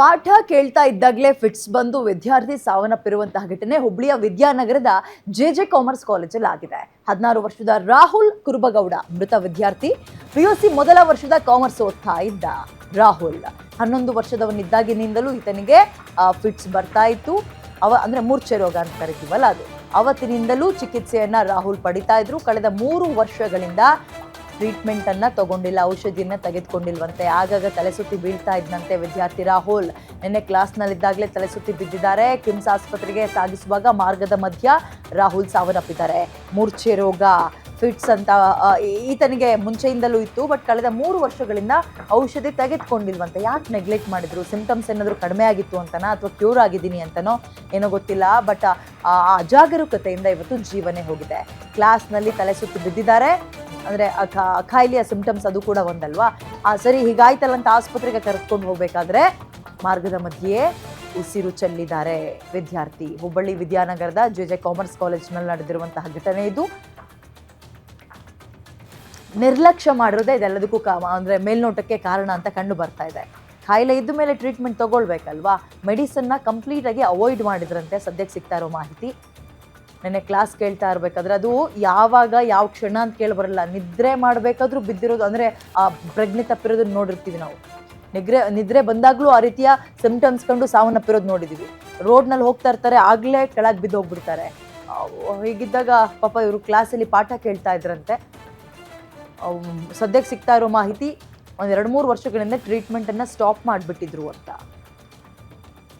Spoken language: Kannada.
ಪಾಠ ಕೇಳ್ತಾ ಇದ್ದಾಗಲೇ ಫಿಟ್ಸ್ ಬಂದು ವಿದ್ಯಾರ್ಥಿ ಸಾವನ್ನಪ್ಪಿರುವಂತಹ ಘಟನೆ ಹುಬ್ಳಿಯ ವಿದ್ಯಾನಗರದ ಜೆಜೆ ಕಾಮರ್ಸ್ ಕಾಲೇಜಲ್ಲಿ ಆಗಿದೆ. 16 ವರ್ಷದ ರಾಹುಲ್ ಕುರುಬಗೌಡ ಮೃತ ವಿದ್ಯಾರ್ಥಿ. PUC ಮೊದಲ ವರ್ಷದ ಕಾಮರ್ಸ್ ಓದ್ತಾ ಇದ್ದ ರಾಹುಲ್ 11 ವರ್ಷದವನಿದ್ದಾಗಿನಿಂದಲೂ ಈತನಿಗೆ ಫಿಟ್ಸ್ ಬರ್ತಾ ಇತ್ತು. ಅಂದ್ರೆ ಮೂರ್ಛೆ ರೋಗ ಅಂತ ಕರಿತೀವಲ್ಲ ಅದು. ಅವತ್ತಿನಿಂದಲೂ ಚಿಕಿತ್ಸೆಯನ್ನ ರಾಹುಲ್ ಪಡಿತಾ ಇದ್ರು. ಕಳೆದ 3 ವರ್ಷಗಳಿಂದ ಟ್ರೀಟ್ಮೆಂಟ್ ಅನ್ನ ತಗೊಂಡಿಲ್ಲ, ಔಷಧಿಯನ್ನ ತೆಗೆದುಕೊಂಡಿಲ್ವಂತೆ. ಆಗಾಗ ತಲೆಸುತ್ತಿ ಬೀಳ್ತಾ ಇದ್ದಂತೆ ವಿದ್ಯಾರ್ಥಿ ರಾಹುಲ್. ನಿನ್ನೆ ಕ್ಲಾಸ್ನಲ್ಲಿದ್ದಾಗಲೇ ತಲೆಸುತ್ತಿ ಬಿದ್ದಿದ್ದಾರೆ. ಕಿಮ್ಸ್ ಆಸ್ಪತ್ರೆಗೆ ಸಾಗಿಸುವಾಗ ಮಾರ್ಗದ ಮಧ್ಯ ರಾಹುಲ್ ಸಾವನ್ನಪ್ಪಿದ್ದಾರೆ. ಮೂರ್ಛೆ ರೋಗ, ಫಿಟ್ಸ್ ಅಂತ ಈತನಿಗೆ ಮುಂಚೆಯಿಂದಲೂ ಇತ್ತು. ಬಟ್ ಕಳೆದ 3 ವರ್ಷಗಳಿಂದ ಔಷಧಿ ತೆಗೆದುಕೊಂಡಿಲ್ವಂತೆ. ಯಾಕೆ ನೆಗ್ಲೆಕ್ಟ್ ಮಾಡಿದ್ರು? ಸಿಂಪ್ಟಮ್ಸ್ ಏನಾದರೂ ಕಡಿಮೆ ಆಗಿತ್ತು ಅಂತನೋ ಅಥವಾ ಕ್ಯೂರ್ ಆಗಿದ್ದೀನಿ ಅಂತನೋ ಏನೋ ಗೊತ್ತಿಲ್ಲ. ಬಟ್ ಆ ಅಜಾಗರೂಕತೆಯಿಂದ ಇವತ್ತು ಜೀವನೇ ಹೋಗಿದೆ. ಕ್ಲಾಸ್ನಲ್ಲಿ ತಲೆ ಸುತ್ತಿ ಬಿದ್ದಿದ್ದಾರೆ. ಅಂದರೆ ಖಾಯಿಲೆಯ ಸಿಂಪ್ಟಮ್ಸ್ ಅದು ಕೂಡ ಒಂದಲ್ವಾ. ಸರಿ, ಹೀಗಾಯ್ತಲ್ಲ ಅಂತ ಆಸ್ಪತ್ರೆಗೆ ಕರ್ಕೊಂಡು ಹೋಗ್ಬೇಕಾದ್ರೆ ಮಾರ್ಗದ ಮಧ್ಯೆಯೇ ಉಸಿರು ಚೆಲ್ಲಿದ್ದಾರೆ ವಿದ್ಯಾರ್ಥಿ. ಹುಬ್ಬಳ್ಳಿ ವಿದ್ಯಾನಗರದ ಜೆಜೆ ಕಾಮರ್ಸ್ ಕಾಲೇಜ್ನಲ್ಲಿ ನಡೆದಿರುವಂತಹ ಘಟನೆ ಇದು. ನಿರ್ಲಕ್ಷ್ಯ ಮಾಡಿರೋದೇ ಇದೆಲ್ಲದಕ್ಕೂ ಅಂದರೆ ಮೇಲ್ನೋಟಕ್ಕೆ ಕಾರಣ ಅಂತ ಕಂಡು ಬರ್ತಾ ಇದೆ. ಕಾಯಿಲೆ ಇದ್ದ ಮೇಲೆ ಟ್ರೀಟ್ಮೆಂಟ್ ತಗೊಳ್ಬೇಕಲ್ವಾ. ಮೆಡಿಸನ್ನ ಕಂಪ್ಲೀಟಾಗಿ ಅವಾಯ್ಡ್ ಮಾಡಿದ್ರಂತೆ ಸದ್ಯಕ್ಕೆ ಸಿಗ್ತಾ ಇರೋ ಮಾಹಿತಿ. ನೆನ್ನೆ ಕ್ಲಾಸ್ ಕೇಳ್ತಾ ಇರಬೇಕಾದ್ರೆ ಅದು ಯಾವಾಗ ಯಾವ ಕ್ಷಣ ಅಂತ ಕೇಳಿ ಬರಲ್ಲ. ನಿದ್ರೆ ಮಾಡಬೇಕಾದ್ರೂ ಬಿದ್ದಿರೋದು, ಅಂದರೆ ಪ್ರಜ್ಞೆ ತಪ್ಪಿರೋದನ್ನ ನೋಡಿರ್ತೀವಿ ನಾವು. ನಿದ್ರೆ ಬಂದಾಗಲೂ ಆ ರೀತಿಯ ಸಿಂಪ್ಟಮ್ಸ್ ಕಂಡು ಸಾವನ್ನಪ್ಪಿರೋದು ನೋಡಿದ್ದೀವಿ. ರೋಡ್ನಲ್ಲಿ ಹೋಗ್ತಾ ಇರ್ತಾರೆ, ಆಗಲೇ ಕೆಳಗೆ ಬಿದ್ದು ಹೋಗ್ಬಿಡ್ತಾರೆ. ಹೀಗಿದ್ದಾಗ ಪಾಪ ಇವರು ಕ್ಲಾಸಲ್ಲಿ ಪಾಠ ಕೇಳ್ತಾ ಇದ್ರಂತೆ. ಸದ್ಯಕ್ಕೆ ಸಿಗ್ತಾ ಇರೋ ಮಾಹಿತಿ 1-2-3 ವರ್ಷಗಳಿಂದ ಟ್ರೀಟ್ಮೆಂಟನ್ನು ಸ್ಟಾಪ್ ಮಾಡಿಬಿಟ್ಟಿದ್ರು ಅಂತ.